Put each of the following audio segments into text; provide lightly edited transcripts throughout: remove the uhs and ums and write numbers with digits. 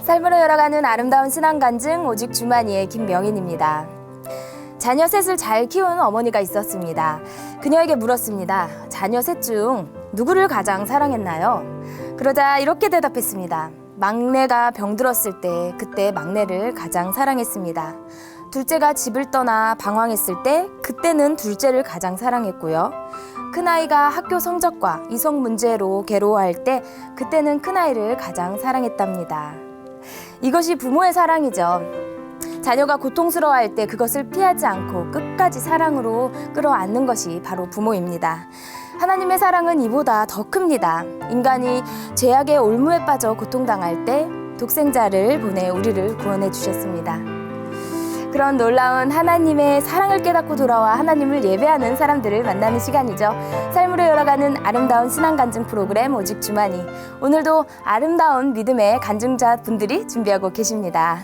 삶으로 열어가는 아름다운 신앙 간증 오직 주만이의 김명인입니다. 자녀 셋을 잘 키우는 어머니가 있었습니다. 그녀에게 물었습니다. 자녀 셋 중 누구를 가장 사랑했나요? 그러자 이렇게 대답했습니다. 막내가 병들었을 때 그때 막내를 가장 사랑했습니다. 둘째가 집을 떠나 방황했을 때 그때는 둘째를 가장 사랑했고요. 큰아이가 학교 성적과 이성 문제로 괴로워할 때 그때는 큰아이를 가장 사랑했답니다. 이것이 부모의 사랑이죠. 자녀가 고통스러워할 때 그것을 피하지 않고 끝까지 사랑으로 끌어안는 것이 바로 부모입니다. 하나님의 사랑은 이보다 더 큽니다. 인간이 죄악의 올무에 빠져 고통당할 때 독생자를 보내 우리를 구원해 주셨습니다. 그런 놀라운 하나님의 사랑을 깨닫고 돌아와 하나님을 예배하는 사람들을 만나는 시간이죠. 삶으로 열어가는 아름다운 신앙 간증 프로그램 오직 주만이. 오늘도 아름다운 믿음의 간증자 분들이 준비하고 계십니다.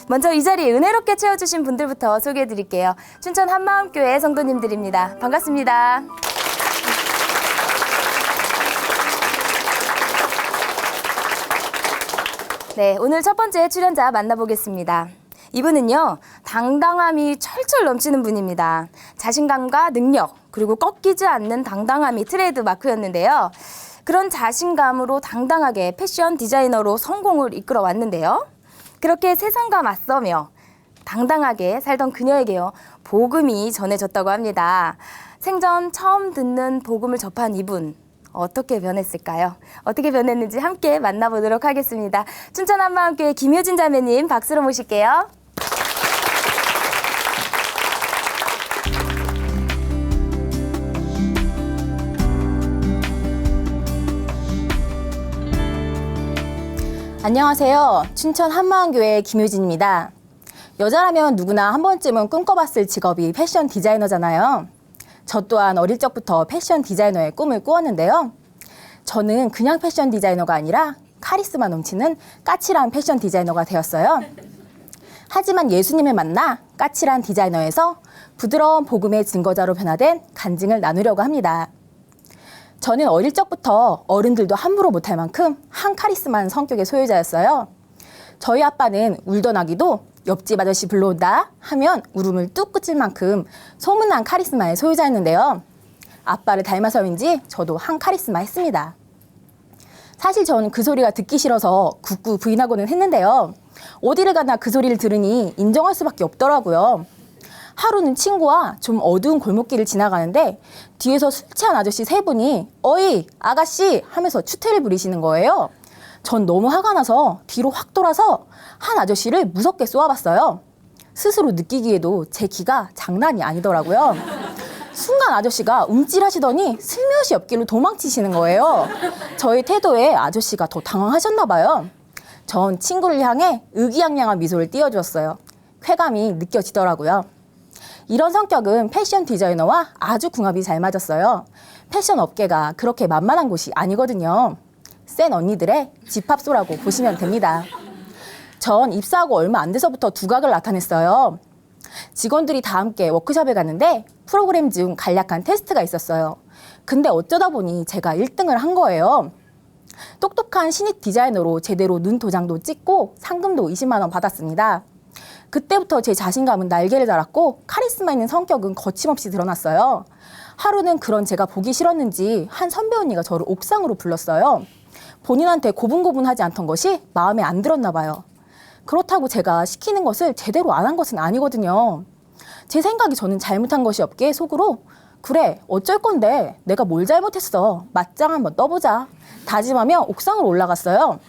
먼저 이 자리 은혜롭게 채워주신 분들부터 소개해드릴게요. 춘천 한마음교회 성도님들입니다. 반갑습니다. 네, 오늘 첫 번째 출연자 만나보겠습니다. 이분은요, 당당함이 철철 넘치는 분입니다. 자신감과 능력, 그리고 꺾이지 않는 당당함이 트레이드 마크였는데요. 그런 자신감으로 당당하게 패션 디자이너로 성공을 이끌어 왔는데요. 그렇게 세상과 맞서며 당당하게 살던 그녀에게요, 복음이 전해졌다고 합니다. 생전 처음 듣는 복음을 접한 이분, 어떻게 변했을까요? 어떻게 변했는지 함께 만나보도록 하겠습니다. 춘천 한마음교회 김효진 자매님 박수로 모실게요. 안녕하세요. 춘천 한마음교회 김효진입니다. 여자라면 누구나 한 번쯤은 꿈꿔봤을 직업이 패션 디자이너잖아요. 저 또한 어릴 적부터 패션 디자이너의 꿈을 꾸었는데요. 저는 그냥 패션 디자이너가 아니라 카리스마 넘치는 까칠한 패션 디자이너가 되었어요. 하지만 예수님을 만나 까칠한 디자이너에서 부드러운 복음의 증거자로 변화된 간증을 나누려고 합니다. 저는 어릴 적부터 어른들도 함부로 못할 만큼 한 카리스마한 성격의 소유자였어요. 저희 아빠는 울던 아기도 옆집 아저씨 불러온다 하면 울음을 뚝 그칠 만큼 소문난 카리스마의 소유자였는데요. 아빠를 닮아서인지 저도 한 카리스마 했습니다. 사실 저는 그 소리가 듣기 싫어서 굳고 부인하고는 했는데요. 어디를 가나 그 소리를 들으니 인정할 수밖에 없더라고요. 하루는 친구와 좀 어두운 골목길을 지나가는데 뒤에서 술 취한 아저씨 세 분이 어이 아가씨 하면서 추태를 부리시는 거예요. 전 너무 화가 나서 뒤로 확 돌아서 한 아저씨를 무섭게 쏘아봤어요. 스스로 느끼기에도 제 기가 장난이 아니더라고요. 순간 아저씨가 움찔하시더니 슬며시 옆길로 도망치시는 거예요. 저의 태도에 아저씨가 더 당황하셨나 봐요. 전 친구를 향해 의기양양한 미소를 띄워주었어요. 쾌감이 느껴지더라고요. 이런 성격은 패션 디자이너와 아주 궁합이 잘 맞았어요. 패션 업계가 그렇게 만만한 곳이 아니거든요. 센 언니들의 집합소라고 보시면 됩니다. 전 입사하고 얼마 안 돼서부터 두각을 나타냈어요. 직원들이 다 함께 워크숍에 갔는데 프로그램 중 간략한 테스트가 있었어요. 근데 어쩌다 보니 제가 1등을 한 거예요. 똑똑한 신입 디자이너로 제대로 눈 도장도 찍고 상금도 20만 원 받았습니다. 그때부터 제 자신감은 날개를 달았고 카리스마 있는 성격은 거침없이 드러났어요. 하루는 그런 제가 보기 싫었는지 한 선배 언니가 저를 옥상으로 불렀어요. 본인한테 고분고분하지 않던 것이 마음에 안 들었나 봐요. 그렇다고 제가 시키는 것을 제대로 안 한 것은 아니거든요. 제 생각이 저는 잘못한 것이 없기에 속으로 그래 어쩔 건데 내가 뭘 잘못했어 맞짱 한번 떠보자 다짐하며 옥상으로 올라갔어요.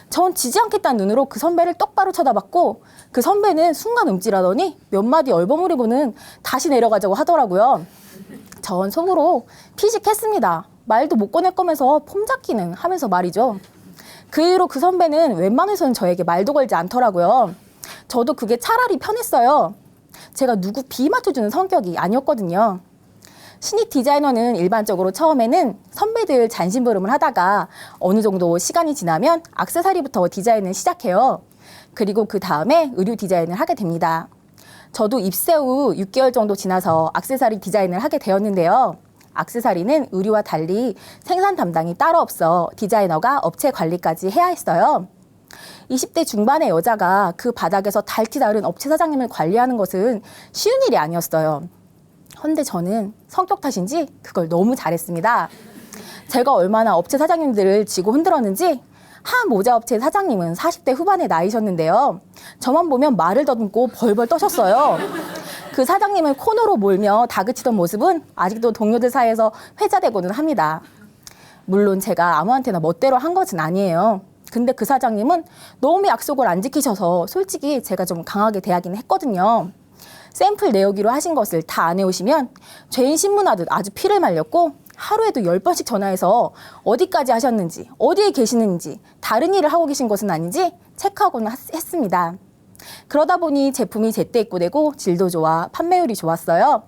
전 지지 않겠다는 눈으로 그 선배를 똑바로 쳐다봤고 그 선배는 순간 움찔하더니 몇 마디 얼버무리고는 다시 내려가자고 하더라고요. 전 속으로 피식했습니다. 말도 못 꺼낼 거면서 폼 잡기는 하면서 말이죠. 그 이후로 그 선배는 웬만해서는 저에게 말도 걸지 않더라고요. 저도 그게 차라리 편했어요. 제가 누구 비 맞춰주는 성격이 아니었거든요. 신입 디자이너는 일반적으로 처음에는 선배들 잔심부름을 하다가 어느 정도 시간이 지나면 액세서리부터 디자인을 시작해요. 그리고 그 다음에 의류 디자인을 하게 됩니다. 저도 입사 후 6개월 정도 지나서 액세서리 디자인을 하게 되었는데요. 액세서리는 의류와 달리 생산 담당이 따로 없어 디자이너가 업체 관리까지 해야 했어요. 20대 중반의 여자가 그 바닥에서 달티 다른 업체 사장님을 관리하는 것은 쉬운 일이 아니었어요. 헌데 저는 성격 탓인지 그걸 너무 잘했습니다. 제가 얼마나 업체 사장님들을 쥐고 흔들었는지 한 모자 업체 사장님은 40대 후반의 나이셨는데요. 저만 보면 말을 더듬고 벌벌 떠셨어요. 그 사장님을 코너로 몰며 다그치던 모습은 아직도 동료들 사이에서 회자되고는 합니다. 물론 제가 아무한테나 멋대로 한 것은 아니에요. 근데 그 사장님은 너무 약속을 안 지키셔서 솔직히 제가 좀 강하게 대하긴 했거든요. 샘플 내오기로 하신 것을 다 안 해오시면 죄인 신문하듯 아주 피를 말렸고 하루에도 10번씩 전화해서 어디까지 하셨는지, 어디에 계시는지, 다른 일을 하고 계신 것은 아닌지 체크하고는 했습니다. 그러다 보니 제품이 제때 입고되고 질도 좋아 판매율이 좋았어요.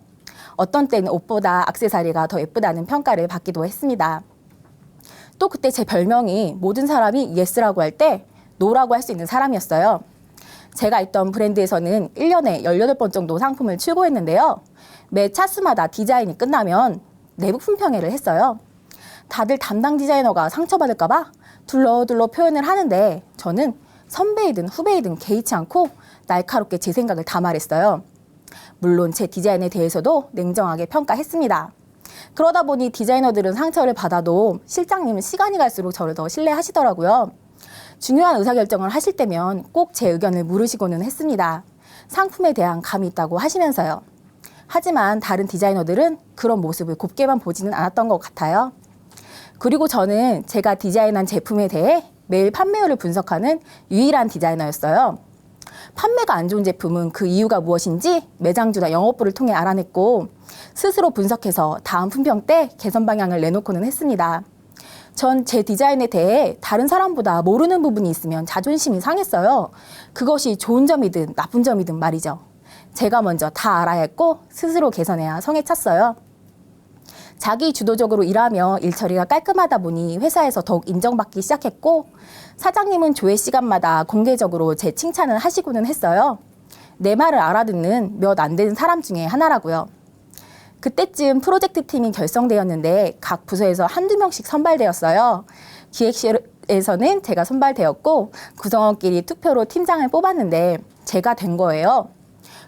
어떤 때는 옷보다 액세서리가 더 예쁘다는 평가를 받기도 했습니다. 또 그때 제 별명이 모든 사람이 예스라고 할 때 노라고 할 수 있는 사람이었어요. 제가 있던 브랜드에서는 1년에 18번 정도 상품을 출고했는데요. 매 차수마다 디자인이 끝나면 내부 품평회를 했어요. 다들 담당 디자이너가 상처받을까 봐 둘러둘러 표현을 하는데 저는 선배이든 후배이든 개의치 않고 날카롭게 제 생각을 다 말했어요. 물론 제 디자인에 대해서도 냉정하게 평가했습니다. 그러다 보니 디자이너들은 상처를 받아도 실장님은 시간이 갈수록 저를 더 신뢰하시더라고요. 중요한 의사결정을 하실 때면 꼭 제 의견을 물으시고는 했습니다. 상품에 대한 감이 있다고 하시면서요. 하지만 다른 디자이너들은 그런 모습을 곱게만 보지는 않았던 것 같아요. 그리고 저는 제가 디자인한 제품에 대해 매일 판매율을 분석하는 유일한 디자이너였어요. 판매가 안 좋은 제품은 그 이유가 무엇인지 매장주나 영업부를 통해 알아냈고 스스로 분석해서 다음 품평 때 개선 방향을 내놓고는 했습니다. 전 제 디자인에 대해 다른 사람보다 모르는 부분이 있으면 자존심이 상했어요. 그것이 좋은 점이든 나쁜 점이든 말이죠. 제가 먼저 다 알아야 했고 스스로 개선해야 성에 찼어요. 자기 주도적으로 일하며 일 처리가 깔끔하다 보니 회사에서 더욱 인정받기 시작했고 사장님은 조회 시간마다 공개적으로 제 칭찬을 하시고는 했어요. 내 말을 알아듣는 몇 안 되는 사람 중에 하나라고요. 그때쯤 프로젝트 팀이 결성되었는데 각 부서에서 한두 명씩 선발되었어요. 기획실에서는 제가 선발되었고 구성원끼리 투표로 팀장을 뽑았는데 제가 된 거예요.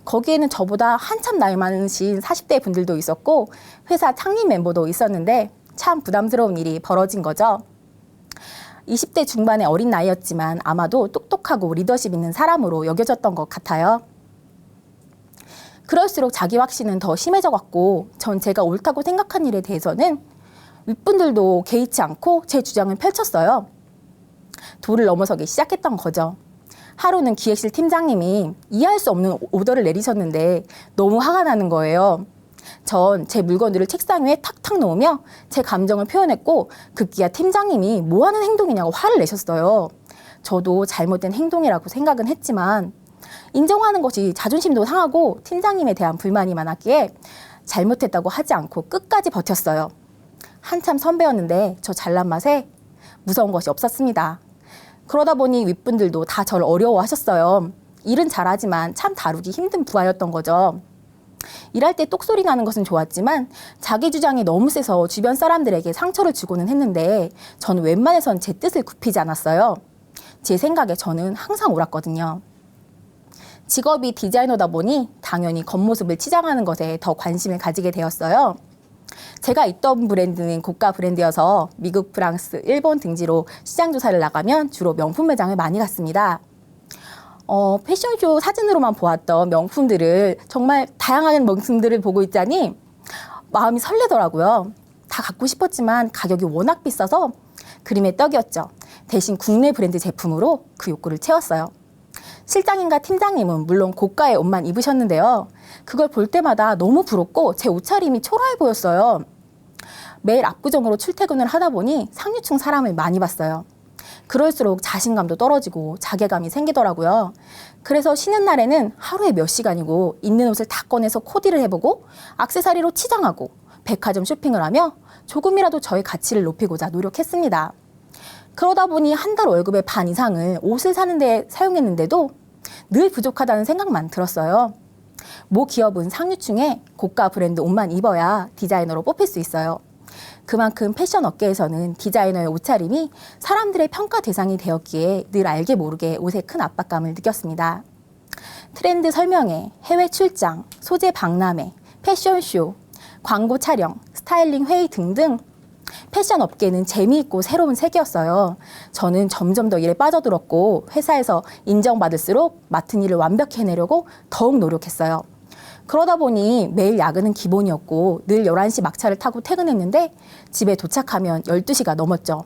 거기에는 저보다 한참 나이 많으신 40대 분들도 있었고 회사 창립 멤버도 있었는데 참 부담스러운 일이 벌어진 거죠. 20대 중반의 어린 나이였지만 아마도 똑똑하고 리더십 있는 사람으로 여겨졌던 것 같아요. 그럴수록 자기 확신은 더 심해져갔고 전 제가 옳다고 생각한 일에 대해서는 윗분들도 개의치 않고 제 주장을 펼쳤어요. 도를 넘어서기 시작했던 거죠. 하루는 기획실 팀장님이 이해할 수 없는 오더를 내리셨는데 너무 화가 나는 거예요. 전 제 물건들을 책상 위에 탁탁 놓으며 제 감정을 표현했고 급기야 팀장님이 뭐 하는 행동이냐고 화를 내셨어요. 저도 잘못된 행동이라고 생각은 했지만 인정하는 것이 자존심도 상하고 팀장님에 대한 불만이 많았기에 잘못했다고 하지 않고 끝까지 버텼어요. 한참 선배였는데 저 잘난 맛에 무서운 것이 없었습니다. 그러다 보니 윗분들도 다 저를 어려워하셨어요. 일은 잘하지만 참 다루기 힘든 부하였던 거죠. 일할 때 똑소리 나는 것은 좋았지만 자기 주장이 너무 세서 주변 사람들에게 상처를 주고는 했는데 저는 웬만해선 제 뜻을 굽히지 않았어요. 제 생각에 저는 항상 옳았거든요. 직업이 디자이너다 보니 당연히 겉모습을 치장하는 것에 더 관심을 가지게 되었어요. 제가 있던 브랜드는 고가 브랜드여서 미국, 프랑스, 일본 등지로 시장 조사를 나가면 주로 명품 매장을 많이 갔습니다. 패션쇼 사진으로만 보았던 명품들을 정말 다양한 명품들을 보고 있자니 마음이 설레더라고요. 다 갖고 싶었지만 가격이 워낙 비싸서 그림의 떡이었죠. 대신 국내 브랜드 제품으로 그 욕구를 채웠어요. 실장님과 팀장님은 물론 고가의 옷만 입으셨는데요. 그걸 볼 때마다 너무 부럽고 제 옷차림이 초라해 보였어요. 매일 압구정으로 출퇴근을 하다 보니 상류층 사람을 많이 봤어요. 그럴수록 자신감도 떨어지고 자괴감이 생기더라고요. 그래서 쉬는 날에는 하루에 몇 시간이고 있는 옷을 다 꺼내서 코디를 해보고 액세서리로 치장하고 백화점 쇼핑을 하며 조금이라도 저의 가치를 높이고자 노력했습니다. 그러다 보니 한 달 월급의 반 이상을 옷을 사는 데 사용했는데도 늘 부족하다는 생각만 들었어요. 모 기업은 상류층에 고가 브랜드 옷만 입어야 디자이너로 뽑힐 수 있어요. 그만큼 패션 업계에서는 디자이너의 옷차림이 사람들의 평가 대상이 되었기에 늘 알게 모르게 옷에 큰 압박감을 느꼈습니다. 트렌드 설명회, 해외 출장, 소재 박람회, 패션쇼, 광고 촬영, 스타일링 회의 등등 패션 업계는 재미있고 새로운 세계였어요. 저는 점점 더 일에 빠져들었고 회사에서 인정받을수록 맡은 일을 완벽히 해내려고 더욱 노력했어요. 그러다 보니 매일 야근은 기본이었고 늘 11시 막차를 타고 퇴근했는데 집에 도착하면 12시가 넘었죠.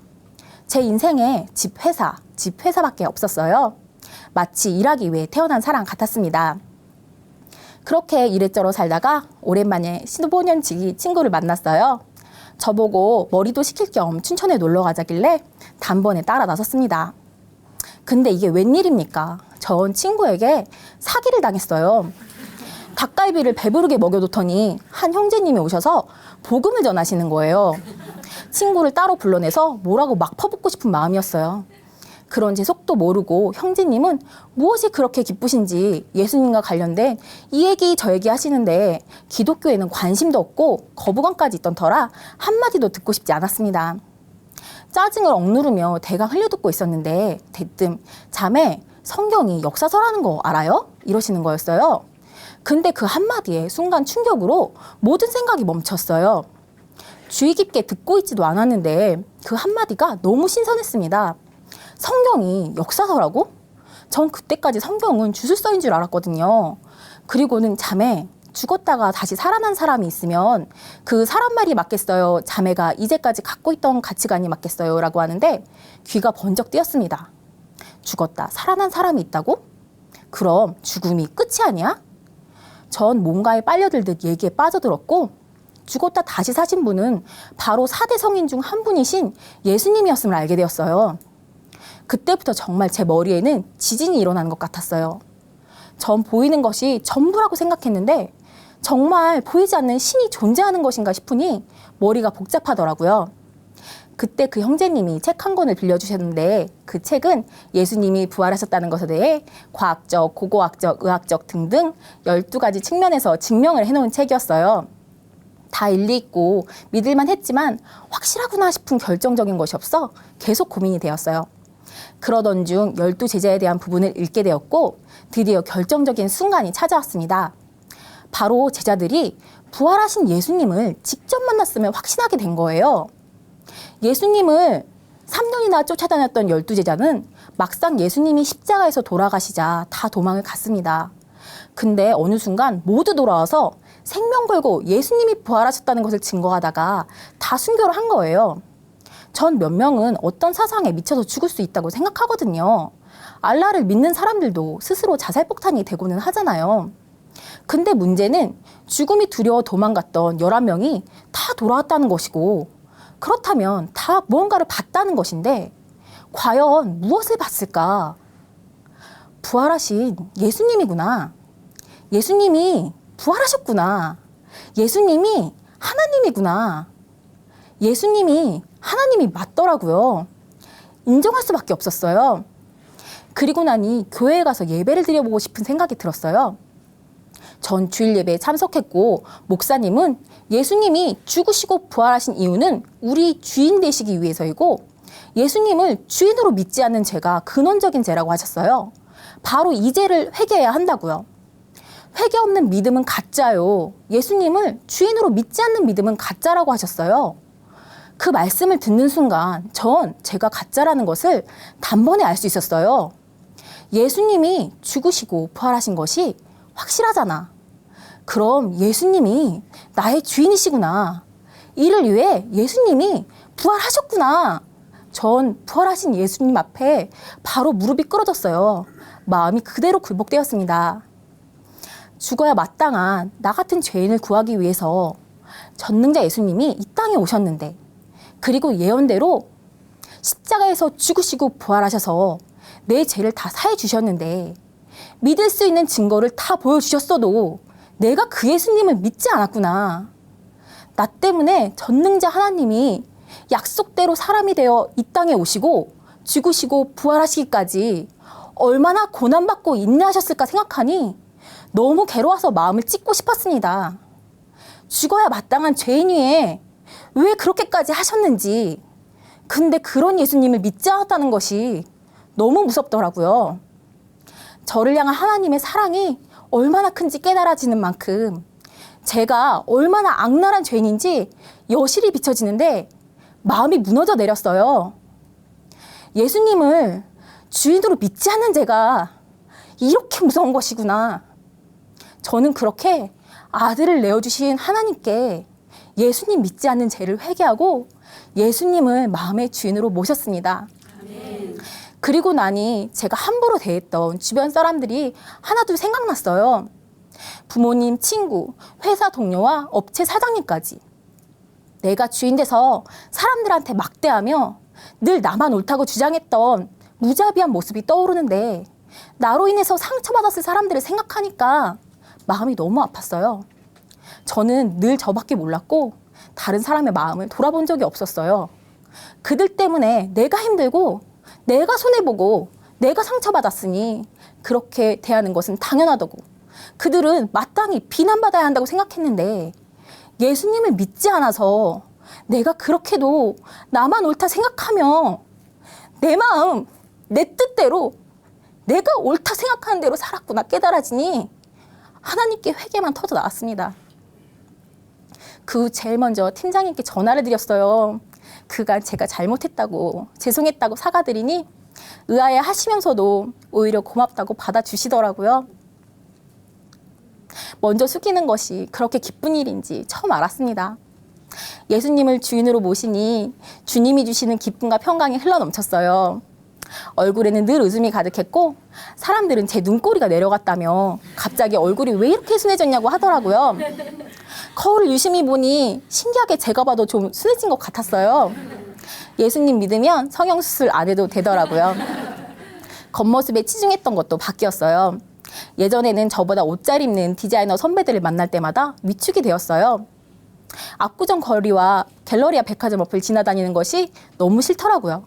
제 인생에 집 회사밖에 없었어요. 마치 일하기 위해 태어난 사람 같았습니다. 그렇게 이래저래 살다가 오랜만에 15년지 친구를 만났어요. 저보고 머리도 식힐 겸 춘천에 놀러 가자길래 단번에 따라 나섰습니다. 근데 이게 웬일입니까? 전 친구에게 사기를 당했어요. 닭갈비를 배부르게 먹여놓더니 한 형제님이 오셔서 복음을 전하시는 거예요. 친구를 따로 불러내서 뭐라고 막 퍼붓고 싶은 마음이었어요. 그런 제 속도 모르고 형제님은 무엇이 그렇게 기쁘신지 예수님과 관련된 이 얘기 저 얘기 하시는데 기독교에는 관심도 없고 거부감까지 있던 터라 한마디도 듣고 싶지 않았습니다. 짜증을 억누르며 대강 흘려듣고 있었는데 대뜸 자매 성경이 역사서라는 거 알아요? 이러시는 거였어요. 근데 그 한마디에 순간 충격으로 모든 생각이 멈췄어요. 주의 깊게 듣고 있지도 않았는데 그 한마디가 너무 신선했습니다. 성경이 역사서라고? 전 그때까지 성경은 주술서인 줄 알았거든요. 그리고는 자매, 죽었다가 다시 살아난 사람이 있으면 그 사람 말이 맞겠어요? 자매가 이제까지 갖고 있던 가치관이 맞겠어요? 라고 하는데 귀가 번쩍 뜨였습니다. 죽었다, 살아난 사람이 있다고? 그럼 죽음이 끝이 아니야? 전 뭔가에 빨려들듯 얘기에 빠져들었고 죽었다 다시 사신 분은 바로 4대 성인 중 한 분이신 예수님이었음을 알게 되었어요. 그때부터 정말 제 머리에는 지진이 일어나는 것 같았어요. 전 보이는 것이 전부라고 생각했는데 정말 보이지 않는 신이 존재하는 것인가 싶으니 머리가 복잡하더라고요. 그때 그 형제님이 책 한 권을 빌려주셨는데 그 책은 예수님이 부활하셨다는 것에 대해 과학적, 고고학적, 의학적 등등 12가지 측면에서 증명을 해놓은 책이었어요. 다 일리 있고 믿을만 했지만 확실하구나 싶은 결정적인 것이 없어 계속 고민이 되었어요. 그러던 중 12제자에 대한 부분을 읽게 되었고 드디어 결정적인 순간이 찾아왔습니다. 바로 제자들이 부활하신 예수님을 직접 만났음을 확신하게 된 거예요. 예수님을 3년이나 쫓아다녔던 12제자는 막상 예수님이 십자가에서 돌아가시자 다 도망을 갔습니다. 근데 어느 순간 모두 돌아와서 생명 걸고 예수님이 부활하셨다는 것을 증거하다가 다 순교를 한 거예요. 전 몇 명은 어떤 사상에 미쳐서 죽을 수 있다고 생각하거든요. 알라를 믿는 사람들도 스스로 자살폭탄이 되고는 하잖아요. 근데 문제는 죽음이 두려워 도망갔던 11명이 다 돌아왔다는 것이고 그렇다면 다 무언가를 봤다는 것인데 과연 무엇을 봤을까? 부활하신 예수님이구나. 예수님이 부활하셨구나. 예수님이 하나님이구나. 예수님이 하나님이 맞더라고요. 인정할 수밖에 없었어요. 그리고 나니 교회에 가서 예배를 드려보고 싶은 생각이 들었어요. 전 주일 예배에 참석했고 목사님은 예수님이 죽으시고 부활하신 이유는 우리 주인 되시기 위해서이고 예수님을 주인으로 믿지 않는 죄가 근원적인 죄라고 하셨어요. 바로 이 죄를 회개해야 한다고요. 회개 없는 믿음은 가짜요. 예수님을 주인으로 믿지 않는 믿음은 가짜라고 하셨어요. 그 말씀을 듣는 순간 전 제가 가짜라는 것을 단번에 알 수 있었어요. 예수님이 죽으시고 부활하신 것이 확실하잖아. 그럼 예수님이 나의 주인이시구나. 이를 위해 예수님이 부활하셨구나. 전 부활하신 예수님 앞에 바로 무릎이 꿇어졌어요. 마음이 그대로 굴복되었습니다. 죽어야 마땅한 나 같은 죄인을 구하기 위해서 전능자 예수님이 이 땅에 오셨는데 그리고 예언대로 십자가에서 죽으시고 부활하셔서 내 죄를 다 사해 주셨는데 믿을 수 있는 증거를 다 보여주셨어도 내가 그 예수님을 믿지 않았구나. 나 때문에 전능자 하나님이 약속대로 사람이 되어 이 땅에 오시고 죽으시고 부활하시기까지 얼마나 고난받고 인내하셨을까 생각하니 너무 괴로워서 마음을 찢고 싶었습니다. 죽어야 마땅한 죄인 위에 왜 그렇게까지 하셨는지. 근데 그런 예수님을 믿지 않았다는 것이 너무 무섭더라고요. 저를 향한 하나님의 사랑이 얼마나 큰지 깨달아지는 만큼 제가 얼마나 악랄한 죄인인지 여실히 비춰지는데 마음이 무너져 내렸어요. 예수님을 주인으로 믿지 않는 제가 이렇게 무서운 것이구나. 저는 그렇게 아들을 내어주신 하나님께 예수님 믿지 않는 죄를 회개하고 예수님을 마음의 주인으로 모셨습니다. 그리고 나니 제가 함부로 대했던 주변 사람들이 하나둘 생각났어요. 부모님, 친구, 회사 동료와 업체 사장님까지. 내가 주인 돼서 사람들한테 막대하며 늘 나만 옳다고 주장했던 무자비한 모습이 떠오르는데 나로 인해서 상처받았을 사람들을 생각하니까 마음이 너무 아팠어요. 저는 늘 저밖에 몰랐고 다른 사람의 마음을 돌아본 적이 없었어요. 그들 때문에 내가 힘들고 내가 손해보고 내가 상처받았으니 그렇게 대하는 것은 당연하다고 그들은 마땅히 비난받아야 한다고 생각했는데 예수님을 믿지 않아서 내가 그렇게도 나만 옳다 생각하며 내 마음, 내 뜻대로 내가 옳다 생각하는 대로 살았구나 깨달아지니 하나님께 회개만 터져 나왔습니다. 그 후 제일 먼저 팀장님께 전화를 드렸어요. 그간 제가 잘못했다고 죄송했다고 사과드리니 의아해 하시면서도 오히려 고맙다고 받아주시더라고요. 먼저 숙이는 것이 그렇게 기쁜 일인지 처음 알았습니다. 예수님을 주인으로 모시니 주님이 주시는 기쁨과 평강이 흘러넘쳤어요. 얼굴에는 늘 웃음이 가득했고 사람들은 제 눈꼬리가 내려갔다며 갑자기 얼굴이 왜 이렇게 순해졌냐고 하더라고요. 거울을 유심히 보니 신기하게 제가 봐도 좀 순해진 것 같았어요. 예수님 믿으면 성형수술 안 해도 되더라고요. 겉모습에 치중했던 것도 바뀌었어요. 예전에는 저보다 옷 잘 입는 디자이너 선배들을 만날 때마다 위축이 되었어요. 압구정 거리와 갤러리아 백화점 앞을 지나다니는 것이 너무 싫더라고요.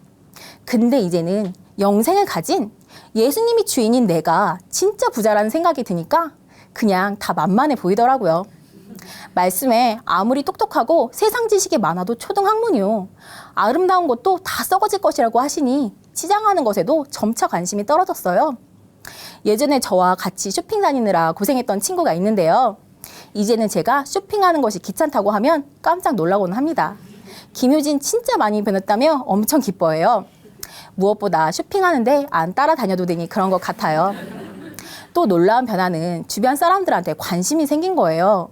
근데 이제는 영생을 가진 예수님이 주인인 내가 진짜 부자라는 생각이 드니까 그냥 다 만만해 보이더라고요. 말씀에 아무리 똑똑하고 세상 지식이 많아도 초등학문이요. 아름다운 것도 다 썩어질 것이라고 하시니 치장하는 것에도 점차 관심이 떨어졌어요. 예전에 저와 같이 쇼핑 다니느라 고생했던 친구가 있는데요. 이제는 제가 쇼핑하는 것이 귀찮다고 하면 깜짝 놀라고는 합니다. 김효진 진짜 많이 변했다며 엄청 기뻐해요. 무엇보다 쇼핑하는데 안 따라다녀도 되니 그런 것 같아요. 또 놀라운 변화는 주변 사람들한테 관심이 생긴 거예요.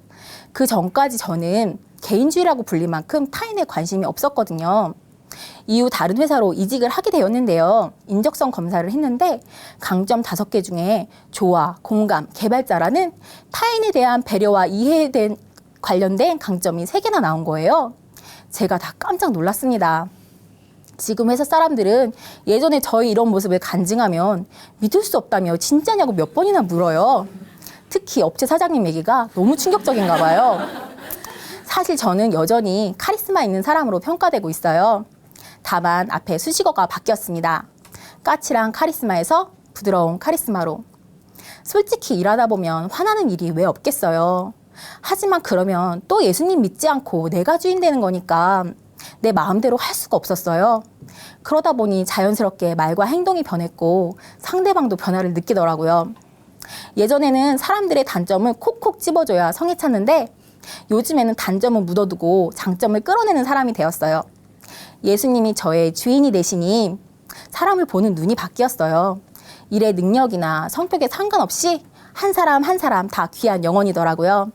그 전까지 저는 개인주의라고 불릴 만큼 타인에 관심이 없었거든요. 이후 다른 회사로 이직을 하게 되었는데요. 인적성 검사를 했는데 강점 5개 중에 조화, 공감, 개발자라는 타인에 대한 배려와 이해에 대한 관련된 강점이 3개나 나온 거예요. 제가 다 깜짝 놀랐습니다. 지금 회사 사람들은 예전에 저의 이런 모습을 간증하면 믿을 수 없다며 진짜냐고 몇 번이나 물어요. 특히 업체 사장님 얘기가 너무 충격적인가 봐요. 사실 저는 여전히 카리스마 있는 사람으로 평가되고 있어요. 다만 앞에 수식어가 바뀌었습니다. 까칠한 카리스마에서 부드러운 카리스마로. 솔직히 일하다 보면 화나는 일이 왜 없겠어요. 하지만 그러면 또 예수님 믿지 않고 내가 주인 되는 거니까 내 마음대로 할 수가 없었어요. 그러다 보니 자연스럽게 말과 행동이 변했고 상대방도 변화를 느끼더라고요. 예전에는 사람들의 단점을 콕콕 집어줘야 성에 찼는데 요즘에는 단점은 묻어두고 장점을 끌어내는 사람이 되었어요. 예수님이 저의 주인이 되시니 사람을 보는 눈이 바뀌었어요. 일의 능력이나 성격에 상관없이 한 사람 한 사람 다 귀한 영혼이더라고요.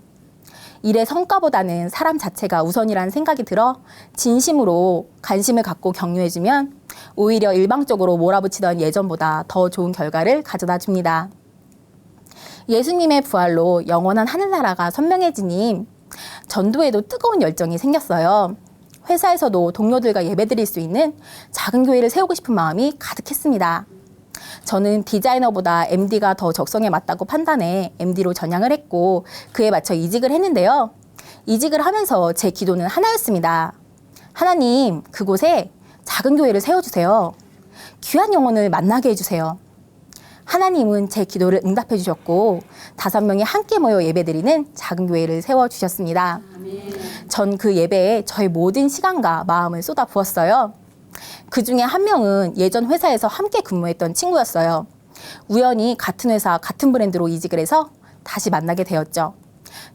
일의 성과보다는 사람 자체가 우선이라는 생각이 들어 진심으로 관심을 갖고 격려해주면 오히려 일방적으로 몰아붙이던 예전보다 더 좋은 결과를 가져다 줍니다. 예수님의 부활로 영원한 하늘나라가 선명해지니 전도에도 뜨거운 열정이 생겼어요. 회사에서도 동료들과 예배드릴 수 있는 작은 교회를 세우고 싶은 마음이 가득했습니다. 저는 디자이너보다 MD가 더 적성에 맞다고 판단해 MD로 전향을 했고 그에 맞춰 이직을 했는데요. 이직을 하면서 제 기도는 하나였습니다. 하나님, 그곳에 작은 교회를 세워주세요. 귀한 영혼을 만나게 해주세요. 하나님은 제 기도를 응답해 주셨고 5명이 함께 모여 예배드리는 작은 교회를 세워주셨습니다. 전 그 예배에 저의 모든 시간과 마음을 쏟아 부었어요. 그 중에 한 명은 예전 회사에서 함께 근무했던 친구였어요. 우연히 같은 회사, 같은 브랜드로 이직을 해서 다시 만나게 되었죠.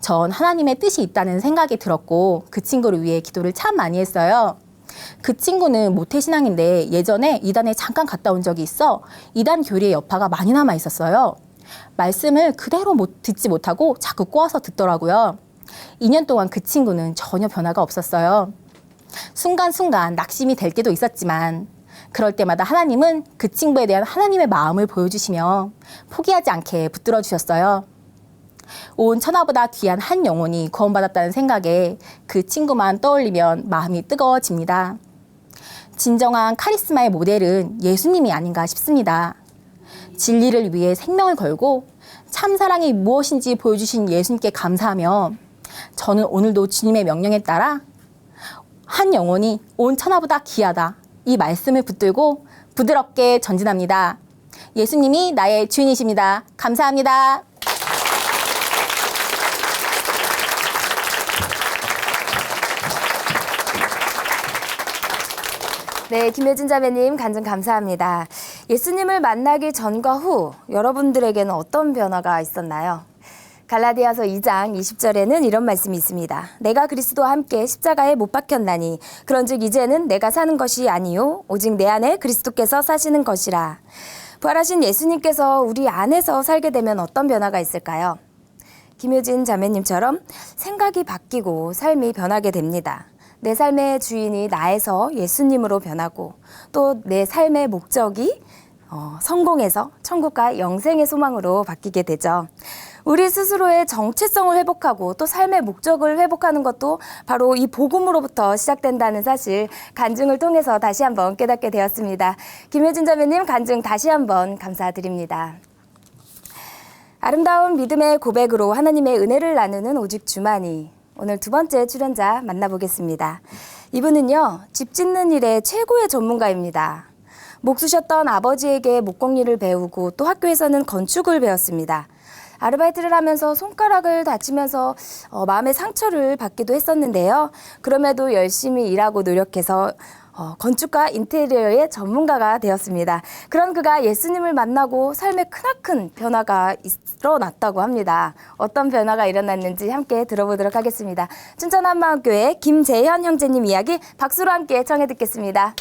전 하나님의 뜻이 있다는 생각이 들었고 그 친구를 위해 기도를 참 많이 했어요. 그 친구는 모태신앙인데 예전에 이단에 잠깐 갔다 온 적이 있어 이단 교리의 여파가 많이 남아 있었어요. 말씀을 그대로 듣지 못하고 자꾸 꼬아서 듣더라고요. 2년 동안 그 친구는 전혀 변화가 없었어요. 순간순간 낙심이 될 때도 있었지만 그럴 때마다 하나님은 그 친구에 대한 하나님의 마음을 보여주시며 포기하지 않게 붙들어 주셨어요. 온 천하보다 귀한 한 영혼이 구원받았다는 생각에 그 친구만 떠올리면 마음이 뜨거워집니다. 진정한 카리스마의 모델은 예수님이 아닌가 싶습니다. 진리를 위해 생명을 걸고 참 사랑이 무엇인지 보여주신 예수님께 감사하며 저는 오늘도 주님의 명령에 따라 한 영혼이 온 천하보다 귀하다 이 말씀을 붙들고 부드럽게 전진합니다. 예수님이 나의 주인이십니다. 감사합니다. 네, 김효진 자매님 간증 감사합니다. 예수님을 만나기 전과 후 여러분들에게는 어떤 변화가 있었나요? 갈라디아서 2장 20절에는 이런 말씀이 있습니다. 내가 그리스도와 함께 십자가에 못 박혔나니 그런즉 이제는 내가 사는 것이 아니요 오직 내 안에 그리스도께서 사시는 것이라. 부활하신 예수님께서 우리 안에서 살게 되면 어떤 변화가 있을까요? 김효진 자매님처럼 생각이 바뀌고 삶이 변하게 됩니다. 내 삶의 주인이 나에서 예수님으로 변하고 또 내 삶의 목적이 성공해서 천국과 영생의 소망으로 바뀌게 되죠. 우리 스스로의 정체성을 회복하고 또 삶의 목적을 회복하는 것도 바로 이 복음으로부터 시작된다는 사실 간증을 통해서 다시 한번 깨닫게 되었습니다. 김효진 자매님 간증 다시 한번 감사드립니다. 아름다운 믿음의 고백으로 하나님의 은혜를 나누는 오직 주만이 오늘 두 번째 출연자 만나보겠습니다. 이분은요, 집 짓는 일의 최고의 전문가입니다. 목수셨던 아버지에게 목공일을 배우고 또 학교에서는 건축을 배웠습니다. 아르바이트를 하면서 손가락을 다치면서 마음의 상처를 받기도 했었는데요. 그럼에도 열심히 일하고 노력해서 건축과 인테리어의 전문가가 되었습니다. 그런 그가 예수님을 만나고 삶에 크나큰 변화가 일어났다고 합니다. 어떤 변화가 일어났는지 함께 들어보도록 하겠습니다. 춘천 한마음교회 김재현 형제님 이야기 박수로 함께 청해 듣겠습니다.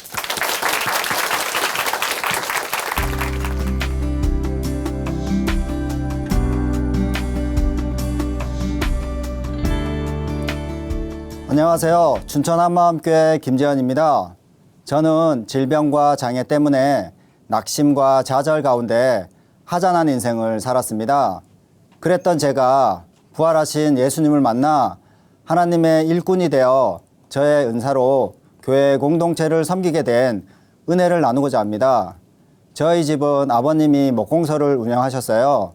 안녕하세요. 춘천 한마음교회 김재현입니다. 저는 질병과 장애 때문에 낙심과 좌절 가운데 하잔한 인생을 살았습니다. 그랬던 제가 부활하신 예수님을 만나 하나님의 일꾼이 되어 저의 은사로 교회 공동체를 섬기게 된 은혜를 나누고자 합니다. 저희 집은 아버님이 목공소를 운영하셨어요.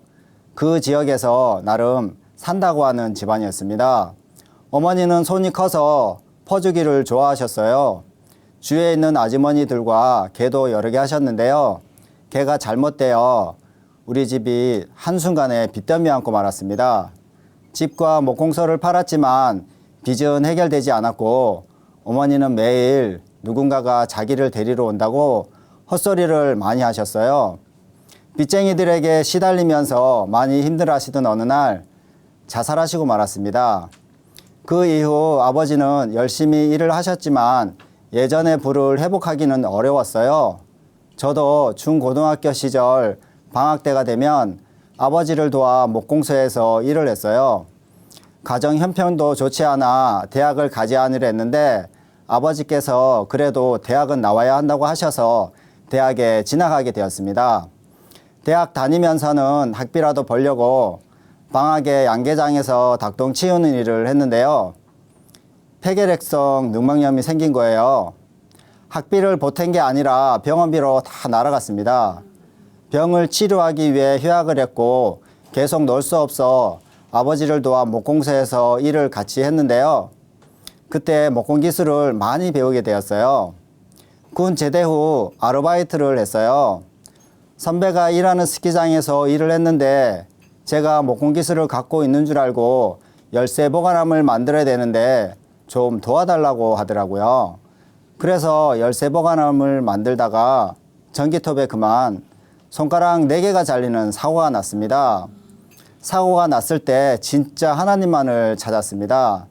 그 지역에서 나름 산다고 하는 집안이었습니다. 어머니는 손이 커서 퍼주기를 좋아하셨어요. 주위에 있는 아주머니들과 개도 여러 개 하셨는데요. 개가 잘못되어 우리 집이 한순간에 빚더미 안고 말았습니다. 집과 목공소를 팔았지만 빚은 해결되지 않았고 어머니는 매일 누군가가 자기를 데리러 온다고 헛소리를 많이 하셨어요. 빚쟁이들에게 시달리면서 많이 힘들어하시던 어느 날 자살하시고 말았습니다. 그 이후 아버지는 열심히 일을 하셨지만 예전의 부를 회복하기는 어려웠어요. 저도 중고등학교 시절 방학 때가 되면 아버지를 도와 목공소에서 일을 했어요. 가정 형편도 좋지 않아 대학을 가지 않으려 했는데 아버지께서 그래도 대학은 나와야 한다고 하셔서 대학에 진학하게 되었습니다. 대학 다니면서는 학비라도 벌려고 방학에 양계장에서 닭똥 치우는 일을 했는데요. 폐결핵성 늑막염이 생긴 거예요. 학비를 보탠 게 아니라 병원비로 다 날아갔습니다. 병을 치료하기 위해 휴학을 했고 계속 놀 수 없어 아버지를 도와 목공소에서 일을 같이 했는데요. 그때 목공 기술을 많이 배우게 되었어요. 군 제대 후 아르바이트를 했어요. 선배가 일하는 스키장에서 일을 했는데 제가 목공 기술을 갖고 있는 줄 알고 열쇠 보관함을 만들어야 되는데 좀 도와달라고 하더라고요. 그래서 열쇠 보관함을 만들다가 전기톱에 그만 손가락 4개가 잘리는 사고가 났습니다. 사고가 났을 때 진짜 하나님만을 찾았습니다.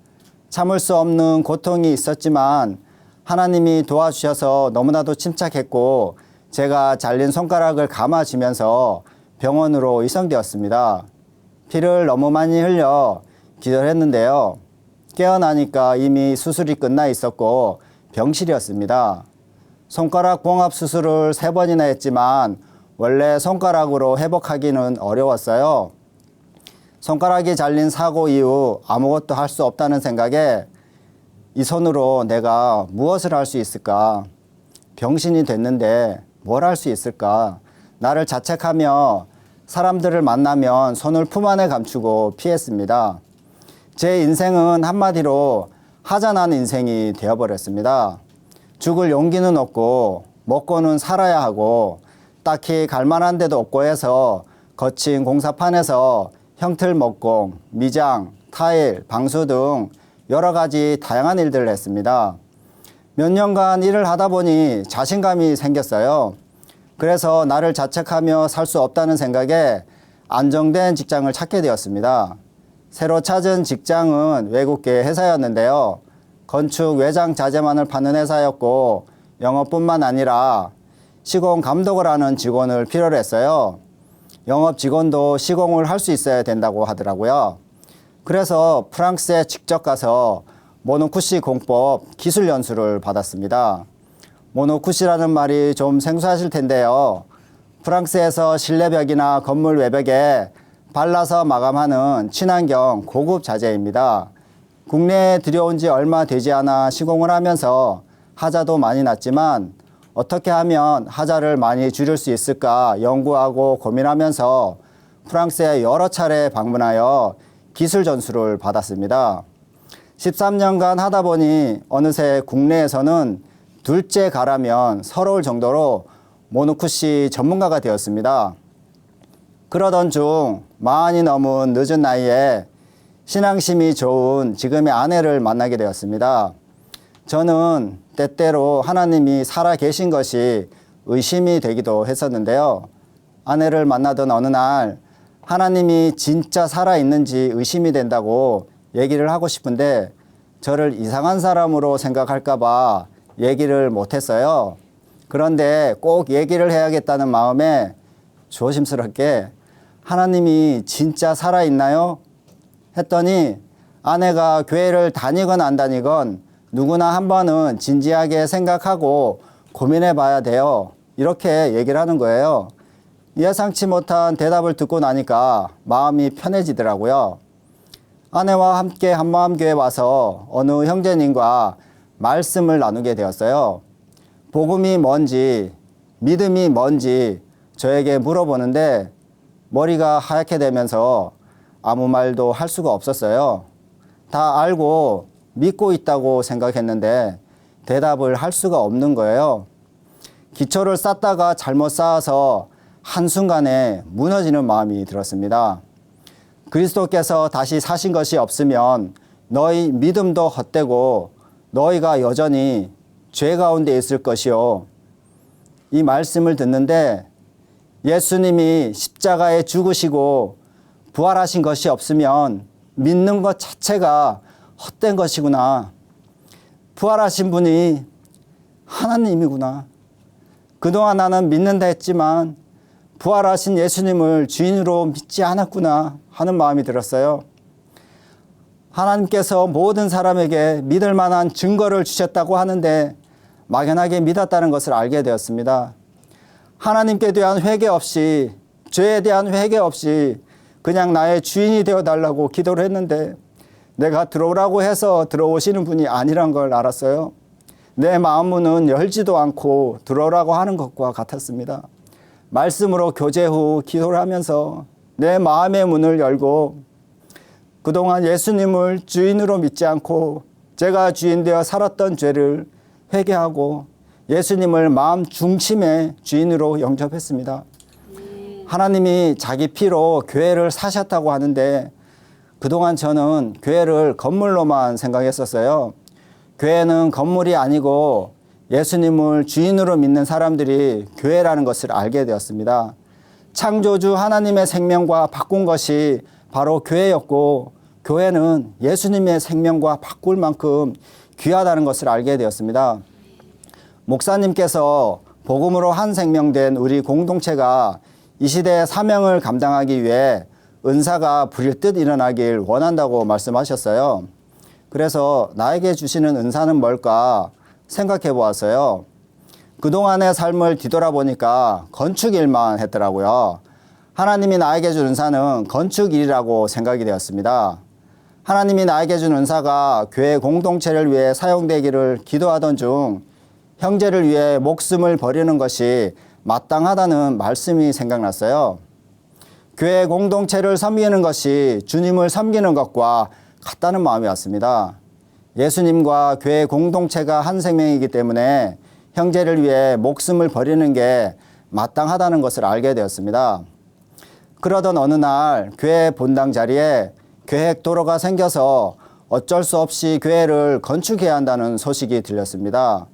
참을 수 없는 고통이 있었지만 하나님이 도와주셔서 너무나도 침착했고 제가 잘린 손가락을 감아주면서 병원으로 이송되었습니다. 피를 너무 많이 흘려 기절했는데요. 깨어나니까 이미 수술이 끝나 있었고 병실이었습니다. 손가락 봉합 수술을 3번이나 했지만 원래 손가락으로 회복하기는 어려웠어요. 손가락이 잘린 사고 이후 아무것도 할 수 없다는 생각에 이 손으로 내가 무엇을 할 수 있을까? 병신이 됐는데 뭘 할 수 있을까? 나를 자책하며 사람들을 만나면 손을 품 안에 감추고 피했습니다. 제 인생은 한마디로 하자난 인생이 되어버렸습니다. 죽을 용기는 없고 먹고는 살아야 하고 딱히 갈 만한 데도 없고 해서 거친 공사판에서 형틀 목공, 미장, 타일, 방수 등 여러 가지 다양한 일들을 했습니다. 몇 년간 일을 하다 보니 자신감이 생겼어요. 그래서 나를 자책하며 살 수 없다는 생각에 안정된 직장을 찾게 되었습니다. 새로 찾은 직장은 외국계 회사였는데요. 건축 외장 자재만을 파는 회사였고 영업뿐만 아니라 시공 감독을 하는 직원을 필요로 했어요. 영업 직원도 시공을 할 수 있어야 된다고 하더라고요. 그래서 프랑스에 직접 가서 모노쿠시 공법 기술 연수를 받았습니다. 모노쿠시라는 말이 좀 생소하실 텐데요. 프랑스에서 실내벽이나 건물 외벽에 발라서 마감하는 친환경 고급 자재입니다. 국내에 들여온 지 얼마 되지 않아 시공을 하면서 하자도 많이 났지만 어떻게 하면 하자를 많이 줄일 수 있을까 연구하고 고민하면서 프랑스에 여러 차례 방문하여 기술 전수를 받았습니다. 13년간 하다 보니 어느새 국내에서는 둘째 가라면 서러울 정도로 모노쿠시 전문가가 되었습니다. 그러던 중 많이 넘은 늦은 나이에 신앙심이 좋은 지금의 아내를 만나게 되었습니다. 저는 때때로 하나님이 살아 계신 것이 의심이 되기도 했었는데요. 아내를 만나던 어느 날 하나님이 진짜 살아있는지 의심이 된다고 얘기를 하고 싶은데 저를 이상한 사람으로 생각할까봐 얘기를 못했어요. 그런데 꼭 얘기를 해야겠다는 마음에 조심스럽게 하나님이 진짜 살아있나요? 했더니 아내가 교회를 다니건 안 다니건 누구나 한 번은 진지하게 생각하고 고민해 봐야 돼요. 이렇게 얘기를 하는 거예요. 예상치 못한 대답을 듣고 나니까 마음이 편해지더라고요. 아내와 함께 한마음교회 와서 어느 형제님과 말씀을 나누게 되었어요. 복음이 뭔지, 믿음이 뭔지 저에게 물어보는데 머리가 하얗게 되면서 아무 말도 할 수가 없었어요. 다 알고 믿고 있다고 생각했는데 대답을 할 수가 없는 거예요. 기초를 쌓다가 잘못 쌓아서 한순간에 무너지는 마음이 들었습니다. 그리스도께서 다시 사신 것이 없으면 너희 믿음도 헛되고 너희가 여전히 죄 가운데 있을 것이요. 이 말씀을 듣는데 예수님이 십자가에 죽으시고 부활하신 것이 없으면 믿는 것 자체가 헛된 것이구나. 부활하신 분이 하나님이구나. 그동안 나는 믿는다 했지만 부활하신 예수님을 주인으로 믿지 않았구나 하는 마음이 들었어요. 하나님께서 모든 사람에게 믿을 만한 증거를 주셨다고 하는데 막연하게 믿었다는 것을 알게 되었습니다. 하나님께 대한 회개 없이, 죄에 대한 회개 없이 그냥 나의 주인이 되어달라고 기도를 했는데 내가 들어오라고 해서 들어오시는 분이 아니란 걸 알았어요. 내 마음문은 열지도 않고 들어오라고 하는 것과 같았습니다. 말씀으로 교제 후 기도를 하면서 내 마음의 문을 열고 그동안 예수님을 주인으로 믿지 않고 제가 주인 되어 살았던 죄를 회개하고 예수님을 마음 중심의 주인으로 영접했습니다. 하나님이 자기 피로 교회를 사셨다고 하는데 그동안 저는 교회를 건물로만 생각했었어요. 교회는 건물이 아니고 예수님을 주인으로 믿는 사람들이 교회라는 것을 알게 되었습니다. 창조주 하나님의 생명과 바꾼 것이 바로 교회였고 교회는 예수님의 생명과 바꿀 만큼 귀하다는 것을 알게 되었습니다. 목사님께서 복음으로 한 생명된 우리 공동체가 이 시대의 사명을 감당하기 위해 은사가 불일듯 일어나길 원한다고 말씀하셨어요. 그래서 나에게 주시는 은사는 뭘까 생각해 보았어요. 그동안의 삶을 뒤돌아보니까 건축 일만 했더라고요. 하나님이 나에게 준 은사는 건축 일이라고 생각이 되었습니다. 하나님이 나에게 준 은사가 교회 공동체를 위해 사용되기를 기도하던 중 형제를 위해 목숨을 버리는 것이 마땅하다는 말씀이 생각났어요. 교회 공동체를 섬기는 것이 주님을 섬기는 것과 같다는 마음이 왔습니다. 예수님과 교회 공동체가 한 생명이기 때문에 형제를 위해 목숨을 버리는 게 마땅하다는 것을 알게 되었습니다. 그러던 어느 날 교회 본당 자리에 계획 도로가 생겨서 어쩔 수 없이 교회를 건축해야 한다는 소식이 들렸습니다.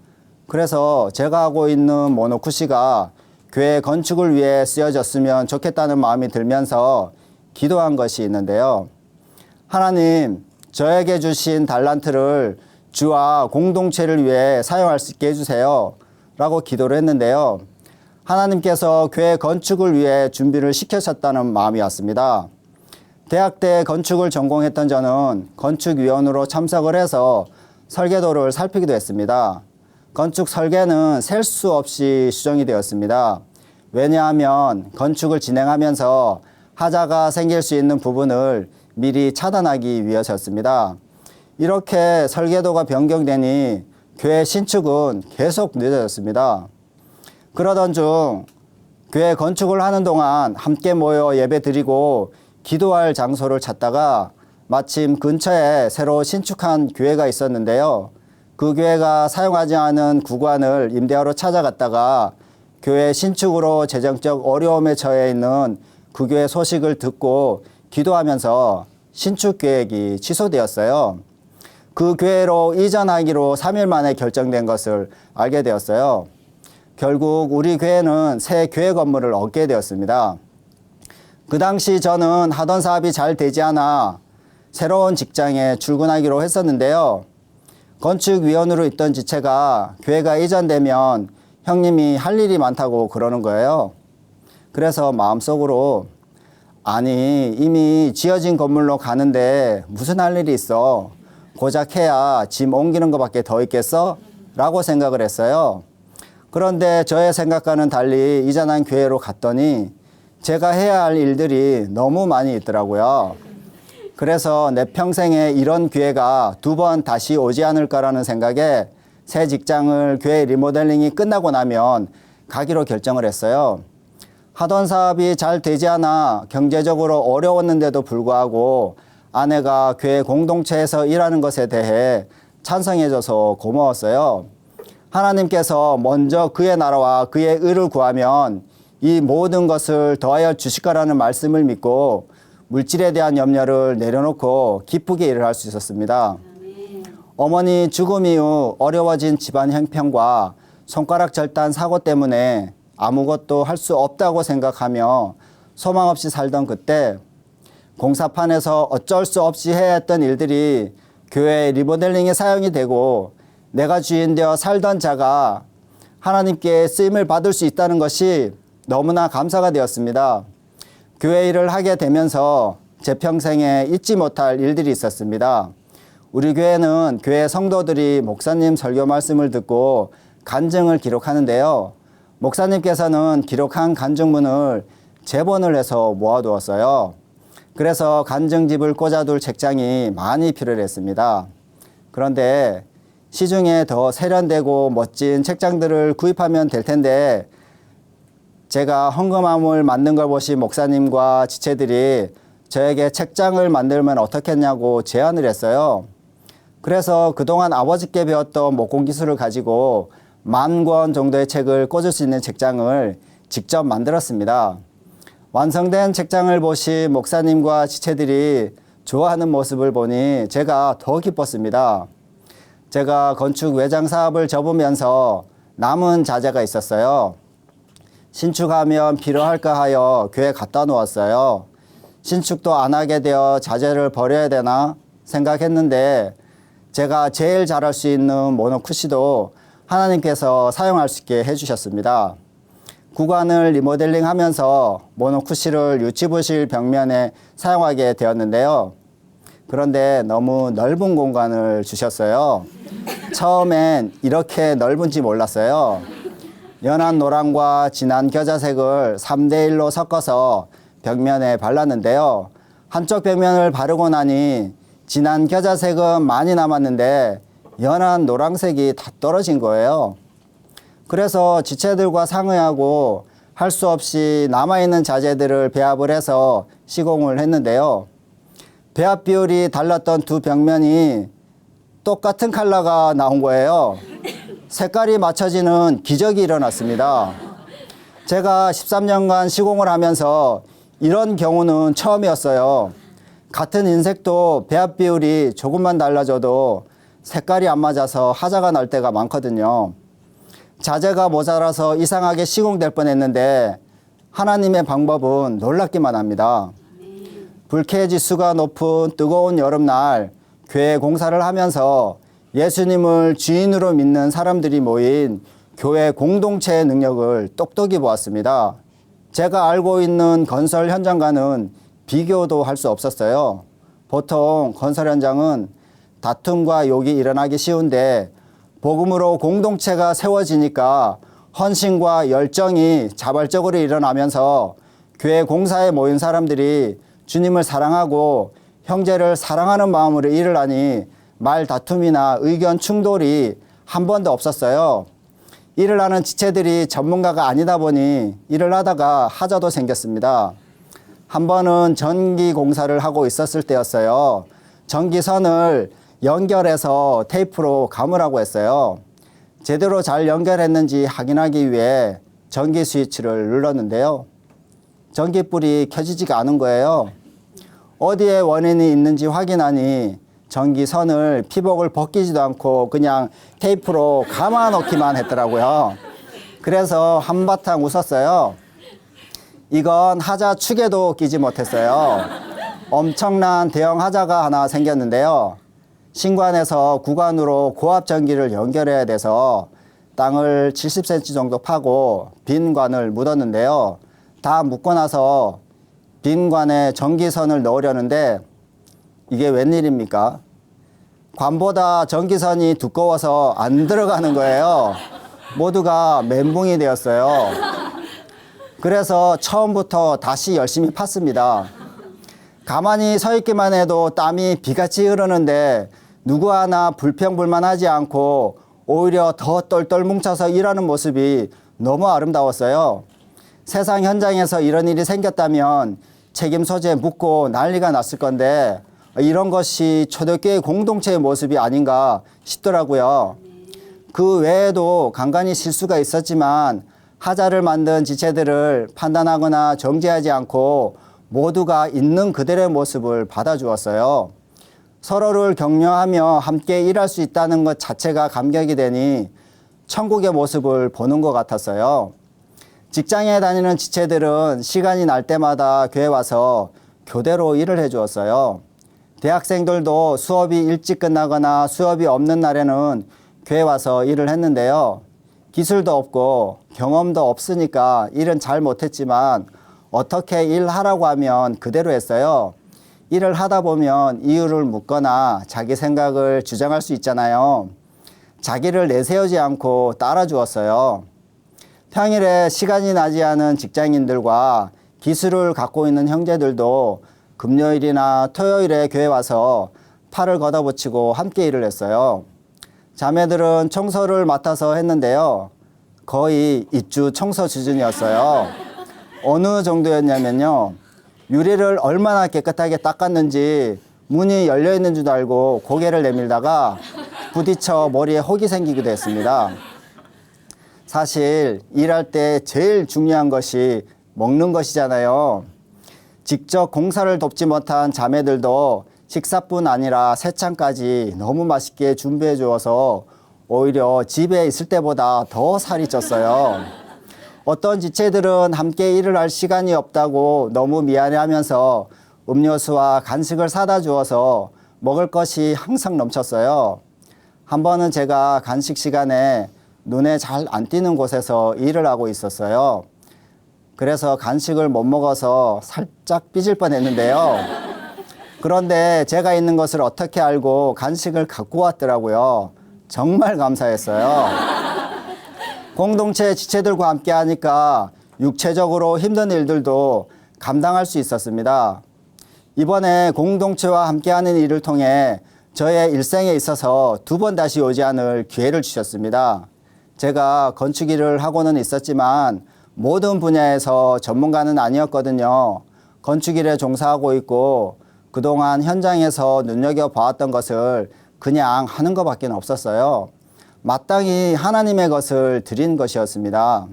그래서 제가 하고 있는 모노쿠시가 교회 건축을 위해 쓰여졌으면 좋겠다는 마음이 들면서 기도한 것이 있는데요. 하나님, 저에게 주신 달란트를 주와 공동체를 위해 사용할 수 있게 해주세요 라고 기도를 했는데요. 하나님께서 교회 건축을 위해 준비를 시켜셨다는 마음이 왔습니다. 대학 때 건축을 전공했던 저는 건축위원으로 참석을 해서 설계도를 살피기도 했습니다. 건축 설계는 셀 수 없이 수정이 되었습니다. 왜냐하면 건축을 진행하면서 하자가 생길 수 있는 부분을 미리 차단하기 위해서였습니다. 이렇게 설계도가 변경되니 교회 신축은 계속 늦어졌습니다. 그러던 중 교회 건축을 하는 동안 함께 모여 예배 드리고 기도할 장소를 찾다가 마침 근처에 새로 신축한 교회가 있었는데요. 그 교회가 사용하지 않은 구간을 임대하러 찾아갔다가 교회 신축으로 재정적 어려움에 처해 있는 그 교회 소식을 듣고 기도하면서 신축 계획이 취소되었어요. 그 교회로 이전하기로 3일 만에 결정된 것을 알게 되었어요. 결국 우리 교회는 새 교회 건물을 얻게 되었습니다. 그 당시 저는 하던 사업이 잘 되지 않아 새로운 직장에 출근하기로 했었는데요. 건축위원으로 있던 지체가 교회가 이전되면 형님이 할 일이 많다고 그러는 거예요. 그래서 마음속으로 아니 이미 지어진 건물로 가는데 무슨 할 일이 있어. 고작 해야 짐 옮기는 것밖에 더 있겠어? 라고 생각을 했어요. 그런데 저의 생각과는 달리 이전한 교회로 갔더니 제가 해야 할 일들이 너무 많이 있더라고요. 그래서 내 평생에 이런 기회가 2번 다시 오지 않을까라는 생각에 새 직장을 교회 리모델링이 끝나고 나면 가기로 결정을 했어요. 하던 사업이 잘 되지 않아 경제적으로 어려웠는데도 불구하고 아내가 교회 공동체에서 일하는 것에 대해 찬성해줘서 고마웠어요. 하나님께서 먼저 그의 나라와 그의 의를 구하면 이 모든 것을 더하여 주실 거라는 말씀을 믿고 물질에 대한 염려를 내려놓고 기쁘게 일을 할 수 있었습니다. 어머니 죽음 이후 어려워진 집안 형편과 손가락 절단 사고 때문에 아무것도 할 수 없다고 생각하며 소망 없이 살던 그때 공사판에서 어쩔 수 없이 해야 했던 일들이 교회 리모델링에 사용이 되고 내가 주인 되어 살던 자가 하나님께 쓰임을 받을 수 있다는 것이 너무나 감사가 되었습니다. 교회 일을 하게 되면서 제 평생에 잊지 못할 일들이 있었습니다. 우리 교회는 교회 성도들이 목사님 설교 말씀을 듣고 간증을 기록하는데요. 목사님께서는 기록한 간증문을 제본을 해서 모아두었어요. 그래서 간증집을 꽂아둘 책장이 많이 필요했습니다. 그런데 시중에 더 세련되고 멋진 책장들을 구입하면 될 텐데 제가 헌금함을 만든 걸 보신 목사님과 지체들이 저에게 책장을 만들면 어떻겠냐고 제안을 했어요. 그래서 그동안 아버지께 배웠던 목공 기술을 가지고 10,000권 정도의 책을 꽂을 수 있는 책장을 직접 만들었습니다. 완성된 책장을 보신 목사님과 지체들이 좋아하는 모습을 보니 제가 더 기뻤습니다. 제가 건축 외장 사업을 접으면서 남은 자재가 있었어요. 신축하면 필요할까 하여 교회에 갖다 놓았어요. 신축도 안 하게 되어 자재를 버려야 되나 생각했는데 제가 제일 잘할 수 있는 모노쿠시도 하나님께서 사용할 수 있게 해주셨습니다. 구간을 리모델링 하면서 모노쿠시를 유치부실 벽면에 사용하게 되었는데요. 그런데 너무 넓은 공간을 주셨어요. 처음엔 이렇게 넓은지 몰랐어요. 연한 노랑과 진한 겨자색을 3대1로 섞어서 벽면에 발랐는데요. 한쪽 벽면을 바르고 나니 진한 겨자색은 많이 남았는데 연한 노란색이 다 떨어진 거예요. 그래서 지체들과 상의하고 할 수 없이 남아있는 자재들을 배합을 해서 시공을 했는데요. 배합 비율이 달랐던 두 벽면이 똑같은 컬러가 나온 거예요. 색깔이 맞춰지는 기적이 일어났습니다. 제가 13년간 시공을 하면서 이런 경우는 처음이었어요. 같은 인색도 배합 비율이 조금만 달라져도 색깔이 안 맞아서 하자가 날 때가 많거든요. 자재가 모자라서 이상하게 시공될 뻔했는데 하나님의 방법은 놀랍기만 합니다. 불쾌 지수가 높은 뜨거운 여름날 교회 공사를 하면서 예수님을 주인으로 믿는 사람들이 모인 교회 공동체의 능력을 똑똑히 보았습니다. 제가 알고 있는 건설 현장과는 비교도 할 수 없었어요. 보통 건설 현장은 다툼과 욕이 일어나기 쉬운데 복음으로 공동체가 세워지니까 헌신과 열정이 자발적으로 일어나면서 교회 공사에 모인 사람들이 주님을 사랑하고 형제를 사랑하는 마음으로 일을 하니 말 다툼이나 의견 충돌이 한 번도 없었어요. 일을 하는 지체들이 전문가가 아니다 보니 일을 하다가 하자도 생겼습니다. 한 번은 전기 공사를 하고 있었을 때였어요. 전기선을 연결해서 테이프로 감으라고 했어요. 제대로 잘 연결했는지 확인하기 위해 전기 스위치를 눌렀는데요. 전기불이 켜지지가 않은 거예요. 어디에 원인이 있는지 확인하니 전기선을 피복을 벗기지도 않고 그냥 테이프로 감아 놓기만 했더라고요. 그래서 한바탕 웃었어요. 이건 하자 축에도 끼지 못했어요. 엄청난 대형 하자가 하나 생겼는데요. 신관에서 구간으로 고압 전기를 연결해야 돼서 땅을 70cm 정도 파고 빈 관을 묻었는데요. 다 묻고 나서 빈 관에 전기선을 넣으려는데 이게 웬일입니까? 관보다 전기선이 두꺼워서 안 들어가는 거예요. 모두가 멘붕이 되었어요. 그래서 처음부터 다시 열심히 팠습니다. 가만히 서 있기만 해도 땀이 비같이 흐르는데 누구 하나 불평불만하지 않고 오히려 더 똘똘 뭉쳐서 일하는 모습이 너무 아름다웠어요. 세상 현장에서 이런 일이 생겼다면 책임 소재 묻고 난리가 났을 건데 이런 것이 초대교회 공동체의 모습이 아닌가 싶더라고요. 그 외에도 간간히 실수가 있었지만 하자를 만든 지체들을 판단하거나 정죄하지 않고 모두가 있는 그대로의 모습을 받아주었어요. 서로를 격려하며 함께 일할 수 있다는 것 자체가 감격이 되니 천국의 모습을 보는 것 같았어요. 직장에 다니는 지체들은 시간이 날 때마다 교회 와서 교대로 일을 해주었어요. 대학생들도 수업이 일찍 끝나거나 수업이 없는 날에는 교회 와서 일을 했는데요. 기술도 없고 경험도 없으니까 일은 잘 못했지만 어떻게 일하라고 하면 그대로 했어요. 일을 하다 보면 이유를 묻거나 자기 생각을 주장할 수 있잖아요. 자기를 내세우지 않고 따라주었어요. 평일에 시간이 나지 않은 직장인들과 기술을 갖고 있는 형제들도 금요일이나 토요일에 교회 와서 팔을 걷어붙이고 함께 일을 했어요. 자매들은 청소를 맡아서 했는데요. 거의 입주 청소 수준이었어요. 어느 정도였냐면요. 유리를 얼마나 깨끗하게 닦았는지 문이 열려 있는 줄 알고 고개를 내밀다가 부딪혀 머리에 혹이 생기기도 했습니다. 사실 일할 때 제일 중요한 것이 먹는 것이잖아요. 직접 공사를 돕지 못한 자매들도 식사뿐 아니라 세찬까지 너무 맛있게 준비해 주어서 오히려 집에 있을 때보다 더 살이 쪘어요. 어떤 지체들은 함께 일을 할 시간이 없다고 너무 미안해하면서 음료수와 간식을 사다 주어서 먹을 것이 항상 넘쳤어요. 한 번은 제가 간식 시간에 눈에 잘 안 띄는 곳에서 일을 하고 있었어요. 그래서 간식을 못 먹어서 살짝 삐질 뻔했는데요. 그런데 제가 있는 것을 어떻게 알고 간식을 갖고 왔더라고요. 정말 감사했어요. 공동체 지체들과 함께 하니까 육체적으로 힘든 일들도 감당할 수 있었습니다. 이번에 공동체와 함께하는 일을 통해 저의 일생에 있어서 2번 다시 오지 않을 기회를 주셨습니다. 제가 건축 일을 하고는 있었지만 모든 분야에서 전문가는 아니었거든요. 건축 일에 종사하고 있고 그동안 현장에서 눈여겨봐왔던 것을 그냥 하는 것밖에 없었어요. 마땅히 하나님의 것을 드린 것이었습니다.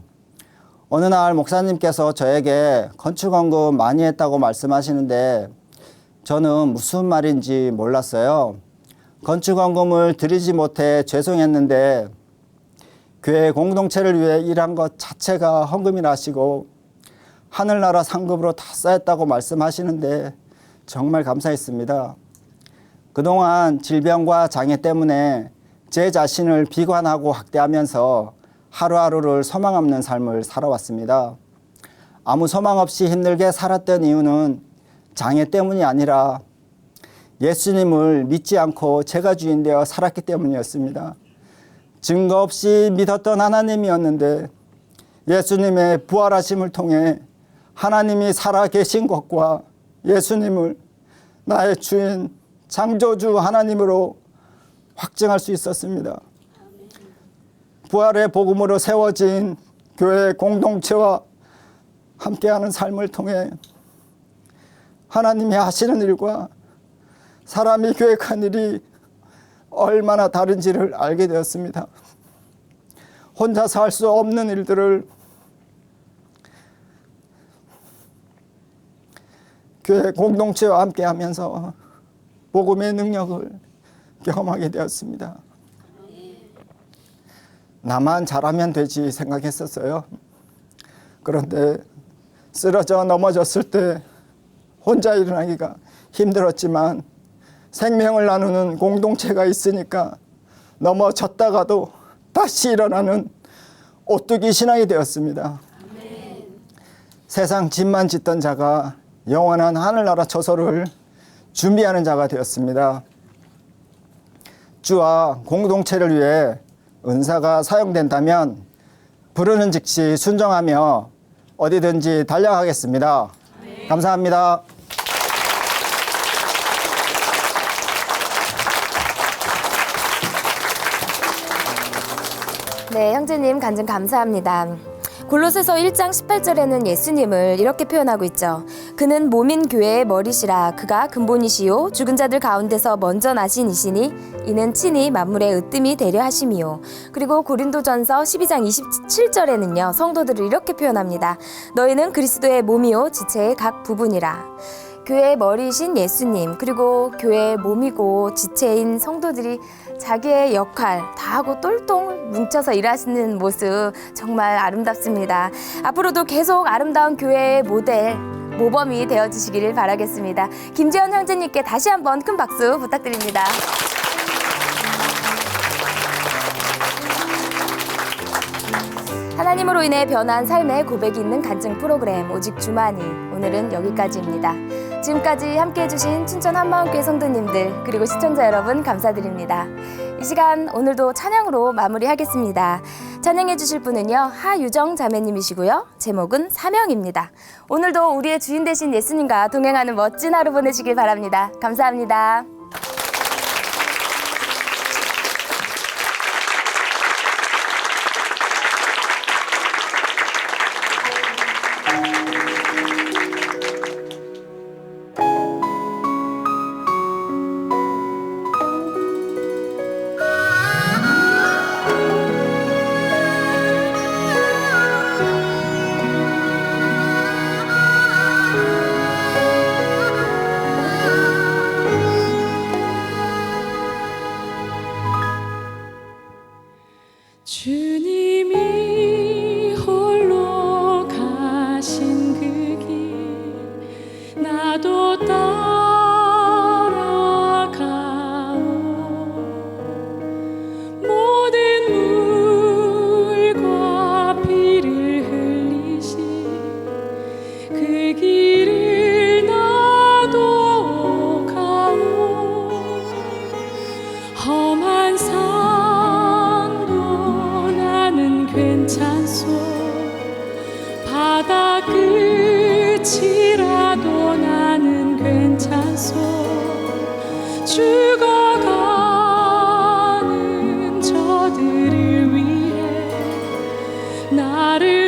어느 날 목사님께서 저에게 건축원금 많이 했다고 말씀하시는데 저는 무슨 말인지 몰랐어요. 건축원금을 드리지 못해 죄송했는데 교회 공동체를 위해 일한 것 자체가 헌금이라 하시고 하늘나라 상급으로 다 쌓였다고 말씀하시는데 정말 감사했습니다. 그동안 질병과 장애 때문에 제 자신을 비관하고 학대하면서 하루하루를 소망 없는 삶을 살아왔습니다. 아무 소망 없이 힘들게 살았던 이유는 장애 때문이 아니라 예수님을 믿지 않고 제가 주인 되어 살았기 때문이었습니다. 증거 없이 믿었던 하나님이었는데 예수님의 부활하심을 통해 하나님이 살아계신 것과 예수님을 나의 주인 창조주 하나님으로 확증할 수 있었습니다. 부활의 복음으로 세워진 교회 공동체와 함께하는 삶을 통해 하나님이 하시는 일과 사람이 계획한 일이 얼마나 다른지를 알게 되었습니다. 혼자서 할 수 없는 일들을 교회 공동체와 함께하면서 복음의 능력을 경험하게 되었습니다. 나만 잘하면 되지 생각했었어요. 그런데 쓰러져 넘어졌을 때 혼자 일어나기가 힘들었지만 생명을 나누는 공동체가 있으니까 넘어졌다가도 다시 일어나는 오뚜기 신앙이 되었습니다. 세상 집만 짓던 자가 영원한 하늘나라 처소를 준비하는 자가 되었습니다. 주와 공동체를 위해 은사가 사용된다면 부르는 즉시 순종하며 어디든지 달려가겠습니다. 감사합니다. 네, 형제님 간증 감사합니다. 골로새서 1장 18절에는 예수님을 이렇게 표현하고 있죠. 그는 몸인 교회의 머리시라. 그가 근본이시요 죽은 자들 가운데서 먼저 나신 이시니 이는 친히 만물의 으뜸이 되려 하심이요. 그리고 고린도전서 12장 27절에는요. 성도들을 이렇게 표현합니다. 너희는 그리스도의 몸이요 지체의 각 부분이라. 교회의 머리이신 예수님, 그리고 교회의 몸이고 지체인 성도들이 자기의 역할 다 하고 똘똘 뭉쳐서 일하시는 모습 정말 아름답습니다. 앞으로도 계속 아름다운 교회의 모범이 되어주시기를 바라겠습니다. 김재현 형제님께 다시 한번 큰 박수 부탁드립니다. 하나님으로 인해 변한 삶의 고백이 있는 간증 프로그램 오직 주만이, 오늘은 여기까지입니다. 지금까지 함께해 주신 춘천 한마음교회 성도님들 그리고 시청자 여러분 감사드립니다. 이 시간 오늘도 찬양으로 마무리하겠습니다. 찬양해 주실 분은요 하유정 자매님이시고요. 제목은 사명입니다. 오늘도 우리의 주인 되신 예수님과 동행하는 멋진 하루 보내시길 바랍니다. 감사합니다. 그 길을 나도 가오. 험한 산도 나는 괜찮소. 바다 끝이라도 나는 괜찮소. 죽어가는 저들을 위해 나를